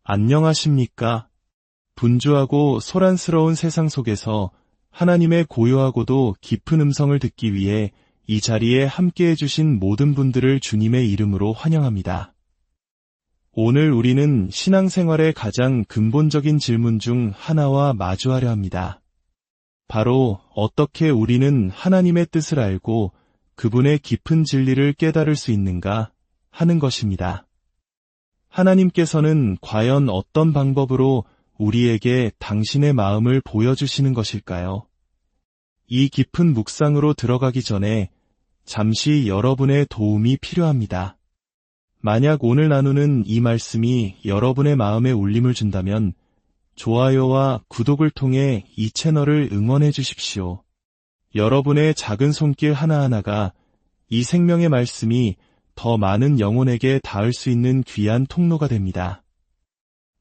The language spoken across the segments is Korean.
안녕하십니까? 분주하고 소란스러운 세상 속에서 하나님의 고요하고도 깊은 음성을 듣기 위해 이 자리에 함께해 주신 모든 분들을 주님의 이름으로 환영합니다. 오늘 우리는 신앙생활의 가장 근본적인 질문 중 하나와 마주하려 합니다. 바로 어떻게 우리는 하나님의 뜻을 알고 그분의 깊은 진리를 깨달을 수 있는가 하는 것입니다. 하나님께서는 과연 어떤 방법으로 우리에게 당신의 마음을 보여주시는 것일까요? 이 깊은 묵상으로 들어가기 전에 잠시 여러분의 도움이 필요합니다. 만약 오늘 나누는 이 말씀이 여러분의 마음에 울림을 준다면 좋아요와 구독을 통해 이 채널을 응원해 주십시오. 여러분의 작은 손길 하나하나가 이 생명의 말씀이 더 많은 영혼에게 닿을 수 있는 귀한 통로가 됩니다.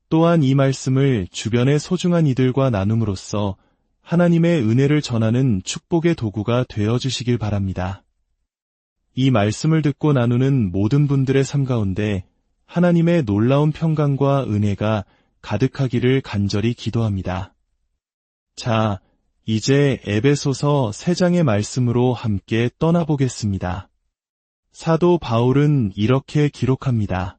또한 이 말씀을 주변의 소중한 이들과 나눔으로써 하나님의 은혜를 전하는 축복의 도구가 되어주시길 바랍니다. 이 말씀을 듣고 나누는 모든 분들의 삶 가운데 하나님의 놀라운 평강과 은혜가 가득하기를 간절히 기도합니다. 자, 이제 에베소서 3장의 말씀으로 함께 떠나보겠습니다. 사도 바울은 이렇게 기록합니다.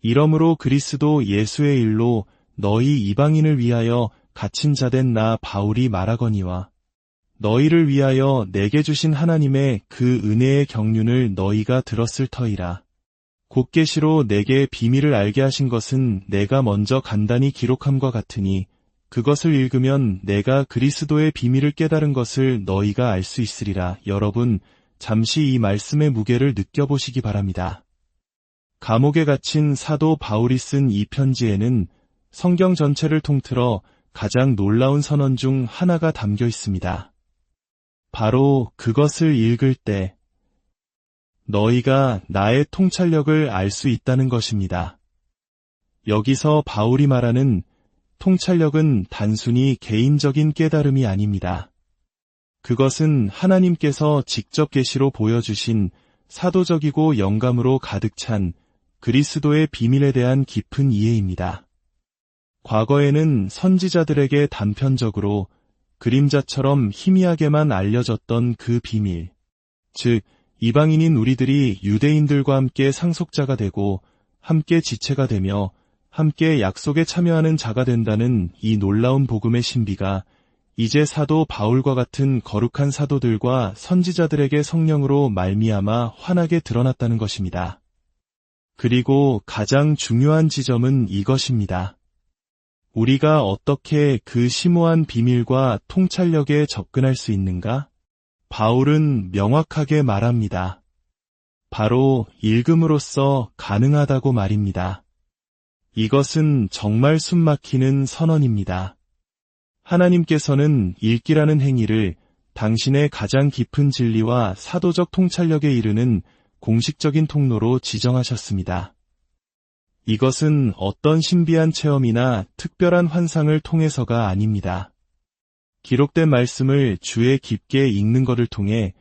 이러므로 그리스도 예수의 일로 너희 이방인을 위하여 갇힌 자된 나 바울이 말하거니와 너희를 위하여 내게 주신 하나님의 그 은혜의 경륜을 너희가 들었을 터이라. 곧 계시로 내게 비밀을 알게 하신 것은 내가 먼저 간단히 기록함과 같으니 그것을 읽으면 내가 그리스도의 비밀을 깨달은 것을 너희가 알 수 있으리라. 여러분, 잠시 이 말씀의 무게를 느껴보시기 바랍니다. 감옥에 갇힌 사도 바울이 쓴 이 편지에는 성경 전체를 통틀어 가장 놀라운 선언 중 하나가 담겨 있습니다. 바로 그것을 읽을 때 너희가 나의 통찰력을 알 수 있다는 것입니다. 여기서 바울이 말하는 통찰력은 단순히 개인적인 깨달음이 아닙니다. 그것은 하나님께서 직접 계시로 보여주신 사도적이고 영감으로 가득 찬 그리스도의 비밀에 대한 깊은 이해입니다. 과거에는 선지자들에게 단편적으로 그림자처럼 희미하게만 알려졌던 그 비밀, 즉 이방인인 우리들이 유대인들과 함께 상속자가 되고 함께 지체가 되며 함께 약속에 참여하는 자가 된다는 이 놀라운 복음의 신비가 이제 사도 바울과 같은 거룩한 사도들과 선지자들에게 성령으로 말미암아 환하게 드러났다는 것입니다. 그리고 가장 중요한 지점은 이것입니다. 우리가 어떻게 그 심오한 비밀과 통찰력에 접근할 수 있는가? 바울은 명확하게 말합니다. 바로 읽음으로써 가능하다고 말입니다. 이것은 정말 숨막히는 선언입니다. 하나님께서는 읽기라는 행위를 당신의 가장 깊은 진리와 사도적 통찰력에 이르는 공식적인 통로로 지정하셨습니다. 이것은 어떤 신비한 체험이나 특별한 환상을 통해서가 아닙니다. 기록된 말씀을 주에 깊게 읽는 것을 통해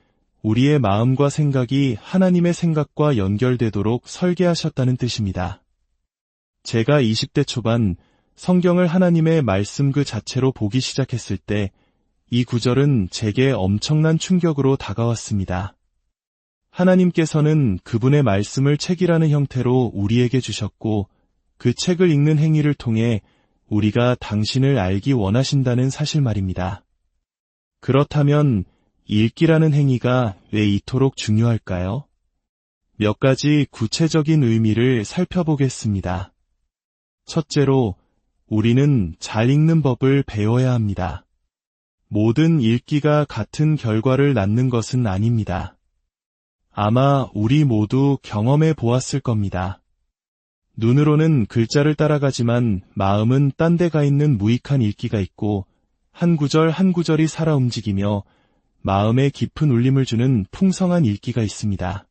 우리의 마음과 생각이 하나님의 생각과 연결되도록 설계하셨다는 뜻입니다. 제가 20대 초반 성경을 하나님의 말씀 그 자체로 보기 시작했을 때 이 구절은 제게 엄청난 충격으로 다가왔습니다. 하나님께서는 그분의 말씀을 책이라는 형태로 우리에게 주셨고 그 책을 읽는 행위를 통해 우리가 당신을 알기 원하신다는 사실 말입니다. 그렇다면 읽기라는 행위가 왜 이토록 중요할까요? 몇 가지 구체적인 의미를 살펴보겠습니다. 첫째로, 우리는 잘 읽는 법을 배워야 합니다. 모든 읽기가 같은 결과를 낳는 것은 아닙니다. 아마 우리 모두 경험해 보았을 겁니다. 눈으로는 글자를 따라가지만 마음은 딴 데 가 있는 무익한 읽기가 있고 한 구절 한 구절이 살아 움직이며 마음에 깊은 울림을 주는 풍성한 읽기가 있습니다.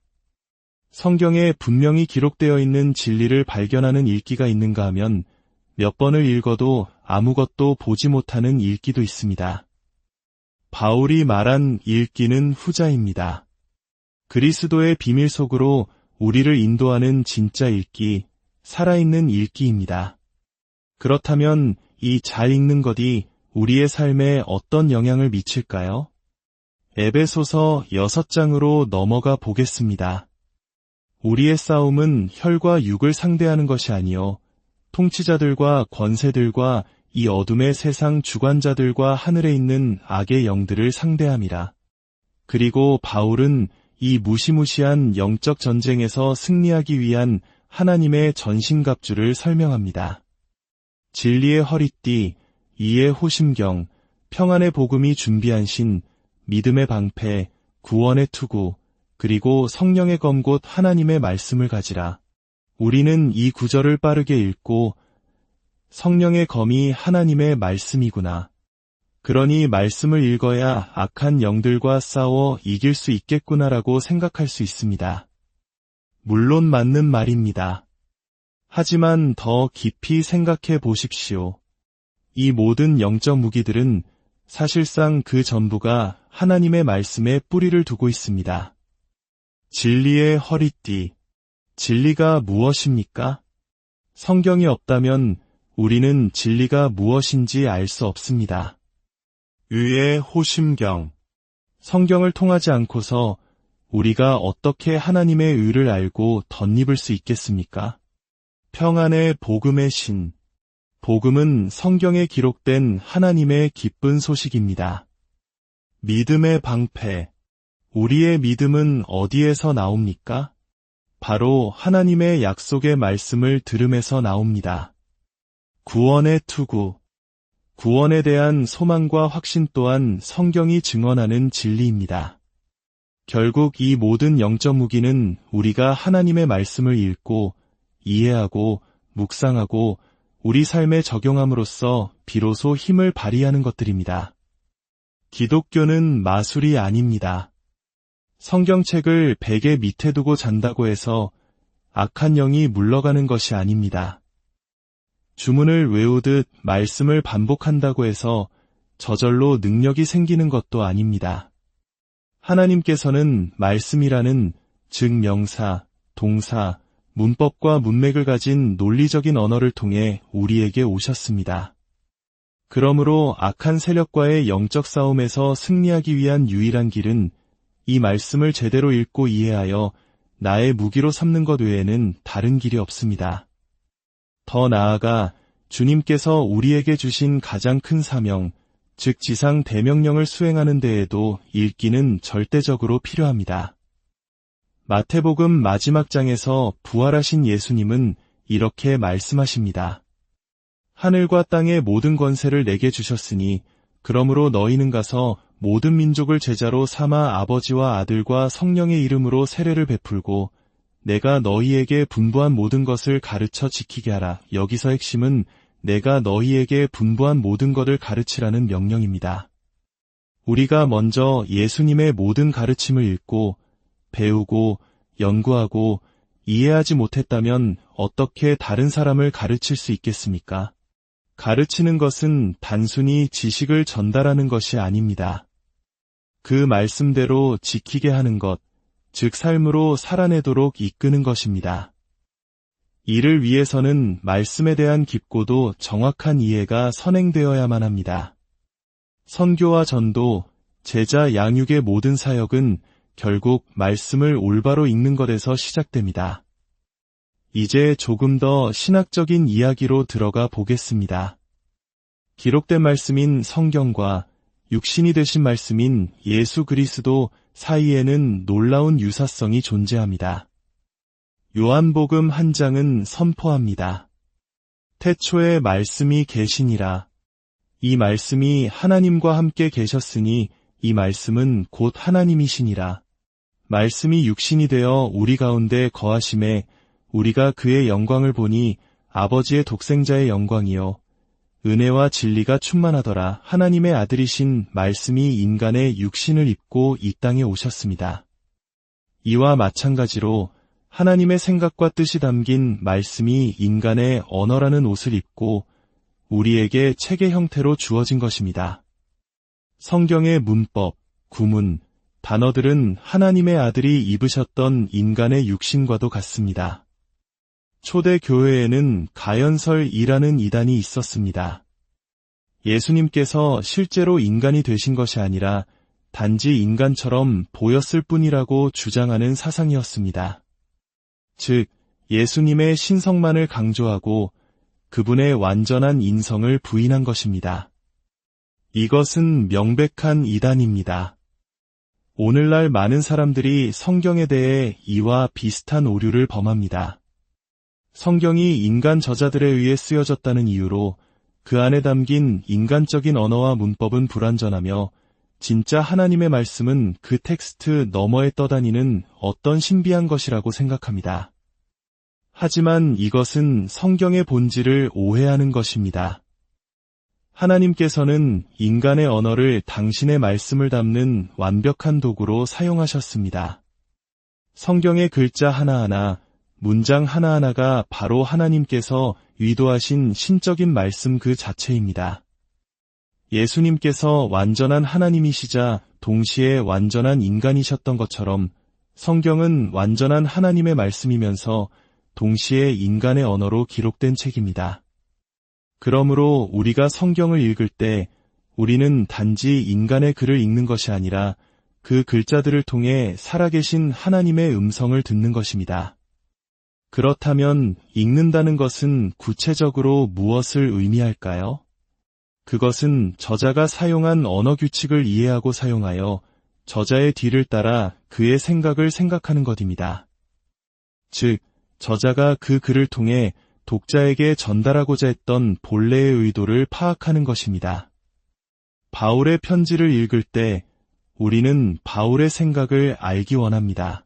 성경에 분명히 기록되어 있는 진리를 발견하는 읽기가 있는가 하면 몇 번을 읽어도 아무것도 보지 못하는 읽기도 있습니다. 바울이 말한 읽기는 후자입니다. 그리스도의 비밀 속으로 우리를 인도하는 진짜 읽기, 살아있는 읽기입니다. 그렇다면 이 잘 읽는 것이 우리의 삶에 어떤 영향을 미칠까요? 에베소서 6장으로 넘어가 보겠습니다. 우리의 싸움은 혈과 육을 상대하는 것이 아니요 통치자들과 권세들과 이 어둠의 세상 주관자들과 하늘에 있는 악의 영들을 상대함이라. 그리고 바울은 이 무시무시한 영적 전쟁에서 승리하기 위한 하나님의 전신갑주를 설명합니다. 진리의 허리띠, 이의 호심경, 평안의 복음이 준비한 신, 믿음의 방패, 구원의 투구, 그리고 성령의 검 곧 하나님의 말씀을 가지라. 우리는 이 구절을 빠르게 읽고 성령의 검이 하나님의 말씀이구나. 그러니 말씀을 읽어야 악한 영들과 싸워 이길 수 있겠구나라고 생각할 수 있습니다. 물론 맞는 말입니다. 하지만 더 깊이 생각해 보십시오. 이 모든 영적 무기들은 사실상 그 전부가 하나님의 말씀에 뿌리를 두고 있습니다. 진리의 허리띠. 진리가 무엇입니까? 성경이 없다면 우리는 진리가 무엇인지 알 수 없습니다. 의의 호심경. 성경을 통하지 않고서 우리가 어떻게 하나님의 의를 알고 덧입을 수 있겠습니까? 평안의 복음의 신. 복음은 성경에 기록된 하나님의 기쁜 소식입니다. 믿음의 방패. 우리의 믿음은 어디에서 나옵니까? 바로 하나님의 약속의 말씀을 들음에서 나옵니다. 구원의 투구. 구원에 대한 소망과 확신 또한 성경이 증언하는 진리입니다. 결국 이 모든 영적 무기는 우리가 하나님의 말씀을 읽고 이해하고 묵상하고 우리 삶에 적용함으로써 비로소 힘을 발휘하는 것들입니다. 기독교는 마술이 아닙니다. 성경책을 베개 밑에 두고 잔다고 해서 악한 영이 물러가는 것이 아닙니다. 주문을 외우듯 말씀을 반복한다고 해서 저절로 능력이 생기는 것도 아닙니다. 하나님께서는 말씀이라는 즉 명사, 동사, 문법과 문맥을 가진 논리적인 언어를 통해 우리에게 오셨습니다. 그러므로 악한 세력과의 영적 싸움에서 승리하기 위한 유일한 길은 이 말씀을 제대로 읽고 이해하여 나의 무기로 삼는 것 외에는 다른 길이 없습니다. 더 나아가 주님께서 우리에게 주신 가장 큰 사명, 즉 지상 대명령을 수행하는 데에도 읽기는 절대적으로 필요합니다. 마태복음 마지막 장에서 부활하신 예수님은 이렇게 말씀하십니다. 하늘과 땅의 모든 권세를 내게 주셨으니 그러므로 너희는 가서 모든 민족을 제자로 삼아 아버지와 아들과 성령의 이름으로 세례를 베풀고 내가 너희에게 분부한 모든 것을 가르쳐 지키게 하라. 여기서 핵심은 내가 너희에게 분부한 모든 것을 가르치라는 명령입니다. 우리가 먼저 예수님의 모든 가르침을 읽고 배우고 연구하고 이해하지 못했다면 어떻게 다른 사람을 가르칠 수 있겠습니까? 가르치는 것은 단순히 지식을 전달하는 것이 아닙니다. 그 말씀대로 지키게 하는 것, 즉 삶으로 살아내도록 이끄는 것입니다. 이를 위해서는 말씀에 대한 깊고도 정확한 이해가 선행되어야만 합니다. 선교와 전도, 제자 양육의 모든 사역은 결국 말씀을 올바로 읽는 것에서 시작됩니다. 이제 조금 더 신학적인 이야기로 들어가 보겠습니다. 기록된 말씀인 성경과 육신이 되신 말씀인 예수 그리스도 사이에는 놀라운 유사성이 존재합니다. 요한복음 1장은 선포합니다. 태초에 말씀이 계시니라. 이 말씀이 하나님과 함께 계셨으니 이 말씀은 곧 하나님이시니라. 말씀이 육신이 되어 우리 가운데 거하심에 우리가 그의 영광을 보니 아버지의 독생자의 영광이요 은혜와 진리가 충만하더라. 하나님의 아들이신 말씀이 인간의 육신을 입고 이 땅에 오셨습니다. 이와 마찬가지로 하나님의 생각과 뜻이 담긴 말씀이 인간의 언어라는 옷을 입고 우리에게 책의 형태로 주어진 것입니다. 성경의 문법, 구문, 단어들은 하나님의 아들이 입으셨던 인간의 육신과도 같습니다. 초대 교회에는 가연설이라는 이단이 있었습니다. 예수님께서 실제로 인간이 되신 것이 아니라 단지 인간처럼 보였을 뿐이라고 주장하는 사상이었습니다. 즉, 예수님의 신성만을 강조하고 그분의 완전한 인성을 부인한 것입니다. 이것은 명백한 이단입니다. 오늘날 많은 사람들이 성경에 대해 이와 비슷한 오류를 범합니다. 성경이 인간 저자들에 의해 쓰여졌다는 이유로 그 안에 담긴 인간적인 언어와 문법은 불완전하며 진짜 하나님의 말씀은 그 텍스트 너머에 떠다니는 어떤 신비한 것이라고 생각합니다. 하지만 이것은 성경의 본질을 오해하는 것입니다. 하나님께서는 인간의 언어를 당신의 말씀을 담는 완벽한 도구로 사용하셨습니다. 성경의 글자 하나하나, 문장 하나하나가 바로 하나님께서 의도하신 신적인 말씀 그 자체입니다. 예수님께서 완전한 하나님이시자 동시에 완전한 인간이셨던 것처럼 성경은 완전한 하나님의 말씀이면서 동시에 인간의 언어로 기록된 책입니다. 그러므로 우리가 성경을 읽을 때 우리는 단지 인간의 글을 읽는 것이 아니라 그 글자들을 통해 살아계신 하나님의 음성을 듣는 것입니다. 그렇다면 읽는다는 것은 구체적으로 무엇을 의미할까요? 그것은 저자가 사용한 언어 규칙을 이해하고 사용하여 저자의 뒤를 따라 그의 생각을 생각하는 것입니다. 즉, 저자가 그 글을 통해 독자에게 전달하고자 했던 본래의 의도를 파악하는 것입니다. 바울의 편지를 읽을 때 우리는 바울의 생각을 알기 원합니다.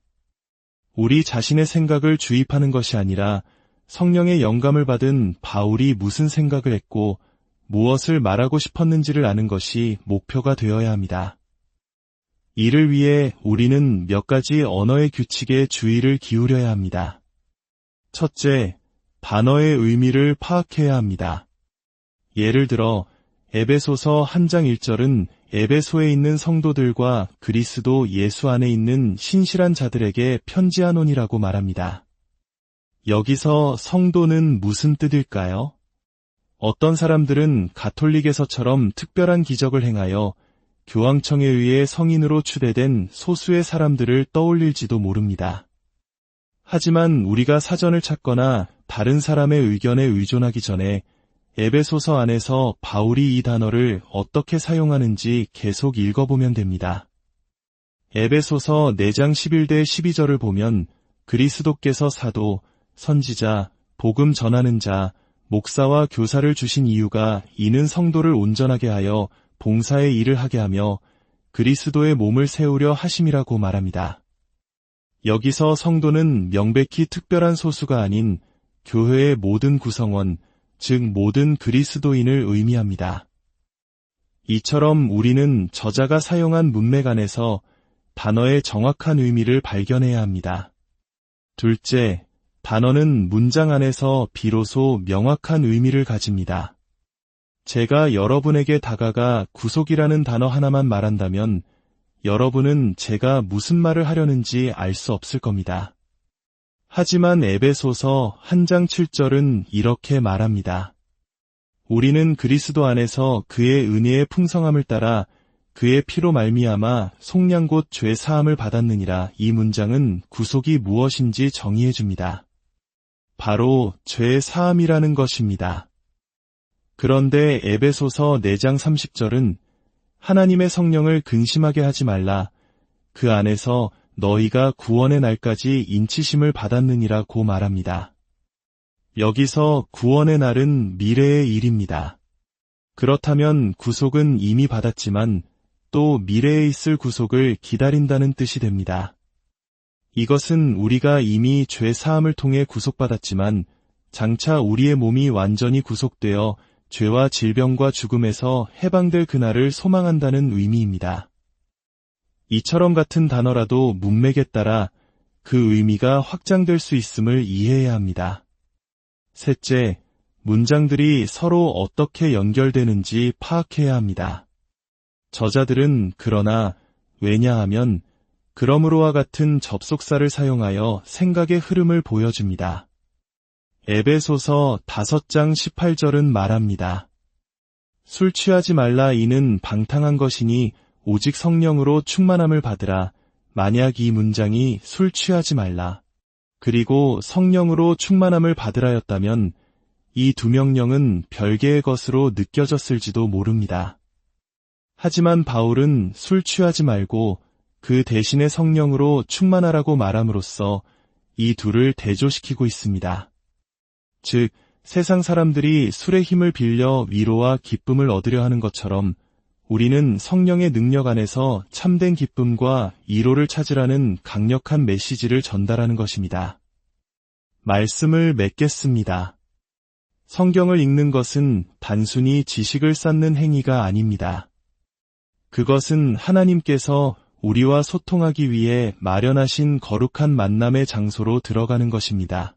우리 자신의 생각을 주입하는 것이 아니라 성령의 영감을 받은 바울이 무슨 생각을 했고 무엇을 말하고 싶었는지를 아는 것이 목표가 되어야 합니다. 이를 위해 우리는 몇 가지 언어의 규칙에 주의를 기울여야 합니다. 첫째, 단어의 의미를 파악해야 합니다. 예를 들어 에베소서 1장 1절은 에베소에 있는 성도들과 그리스도 예수 안에 있는 신실한 자들에게 편지하노니라고 말합니다. 여기서 성도는 무슨 뜻일까요? 어떤 사람들은 가톨릭에서처럼 특별한 기적을 행하여 교황청에 의해 성인으로 추대된 소수의 사람들을 떠올릴지도 모릅니다. 하지만 우리가 사전을 찾거나 다른 사람의 의견에 의존하기 전에 에베소서 안에서 바울이 이 단어를 어떻게 사용하는지 계속 읽어보면 됩니다. 에베소서 4장 11대 12절을 보면 그리스도께서 사도, 선지자, 복음 전하는 자, 목사와 교사를 주신 이유가 이는 성도를 온전하게 하여 봉사의 일을 하게 하며 그리스도의 몸을 세우려 하심이라고 말합니다. 여기서 성도는 명백히 특별한 소수가 아닌 교회의 모든 구성원, 즉 모든 그리스도인을 의미합니다. 이처럼 우리는 저자가 사용한 문맥 안에서 단어의 정확한 의미를 발견해야 합니다. 둘째, 단어는 문장 안에서 비로소 명확한 의미를 가집니다. 제가 여러분에게 다가가 구속이라는 단어 하나만 말한다면 여러분은 제가 무슨 말을 하려는지 알 수 없을 겁니다. 하지만 에베소서 1장 7절은 이렇게 말합니다. 우리는 그리스도 안에서 그의 은혜의 풍성함을 따라 그의 피로 말미암아 속량 곧 죄 사함을 받았느니라. 이 문장은 구속이 무엇인지 정의해 줍니다. 바로 죄 사함이라는 것입니다. 그런데 에베소서 4장 30절은 하나님의 성령을 근심하게 하지 말라. 그 안에서 너희가 구원의 날까지 인치심을 받았느니라고 말합니다. 여기서 구원의 날은 미래의 일입니다. 그렇다면 구속은 이미 받았지만 또 미래에 있을 구속을 기다린다는 뜻이 됩니다. 이것은 우리가 이미 죄 사함을 통해 구속받았지만 장차 우리의 몸이 완전히 구속되어 죄와 질병과 죽음에서 해방될 그날을 소망한다는 의미입니다. 이처럼 같은 단어라도 문맥에 따라 그 의미가 확장될 수 있음을 이해해야 합니다. 셋째, 문장들이 서로 어떻게 연결되는지 파악해야 합니다. 저자들은 그러나, 왜냐하면, 그러므로와 같은 접속사를 사용하여 생각의 흐름을 보여줍니다. 에베소서 5장 18절은 말합니다. 술 취하지 말라 이는 방탕한 것이니 오직 성령으로 충만함을 받으라. 만약 이 문장이 술 취하지 말라 그리고 성령으로 충만함을 받으라였다면 이 두 명령은 별개의 것으로 느껴졌을지도 모릅니다. 하지만 바울은 술 취하지 말고 그 대신에 성령으로 충만하라고 말함으로써 이 둘을 대조시키고 있습니다. 즉, 세상 사람들이 술의 힘을 빌려 위로와 기쁨을 얻으려 하는 것처럼 우리는 성령의 능력 안에서 참된 기쁨과 위로를 찾으라는 강력한 메시지를 전달하는 것입니다. 말씀을 맺겠습니다. 성경을 읽는 것은 단순히 지식을 쌓는 행위가 아닙니다. 그것은 하나님께서 우리와 소통하기 위해 마련하신 거룩한 만남의 장소로 들어가는 것입니다.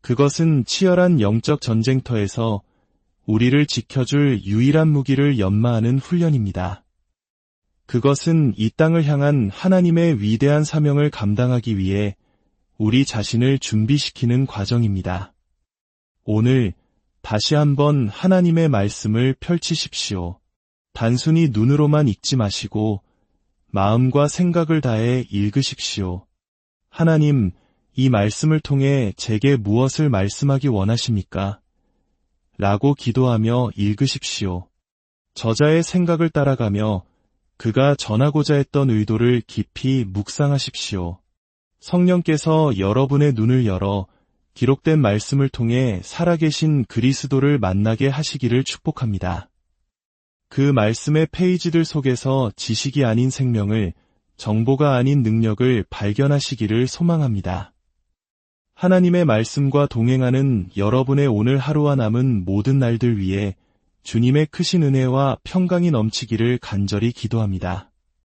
그것은 치열한 영적 전쟁터에서 우리를 지켜줄 유일한 무기를 연마하는 훈련입니다. 그것은 이 땅을 향한 하나님의 위대한 사명을 감당하기 위해 우리 자신을 준비시키는 과정입니다. 오늘 다시 한번 하나님의 말씀을 펼치십시오. 단순히 눈으로만 읽지 마시고 마음과 생각을 다해 읽으십시오. 하나님, 이 말씀을 통해 제게 무엇을 말씀하기 원하십니까? 라고 기도하며 읽으십시오. 저자의 생각을 따라가며 그가 전하고자 했던 의도를 깊이 묵상하십시오. 성령께서 여러분의 눈을 열어 기록된 말씀을 통해 살아계신 그리스도를 만나게 하시기를 축복합니다. 그 말씀의 페이지들 속에서 지식이 아닌 생명을, 정보가 아닌 능력을 발견하시기를 소망합니다. 하나님의 말씀과 동행하는 여러분의 오늘 하루와 남은 모든 날들 위해 주님의 크신 은혜와 평강이 넘치기를 간절히 기도합니다.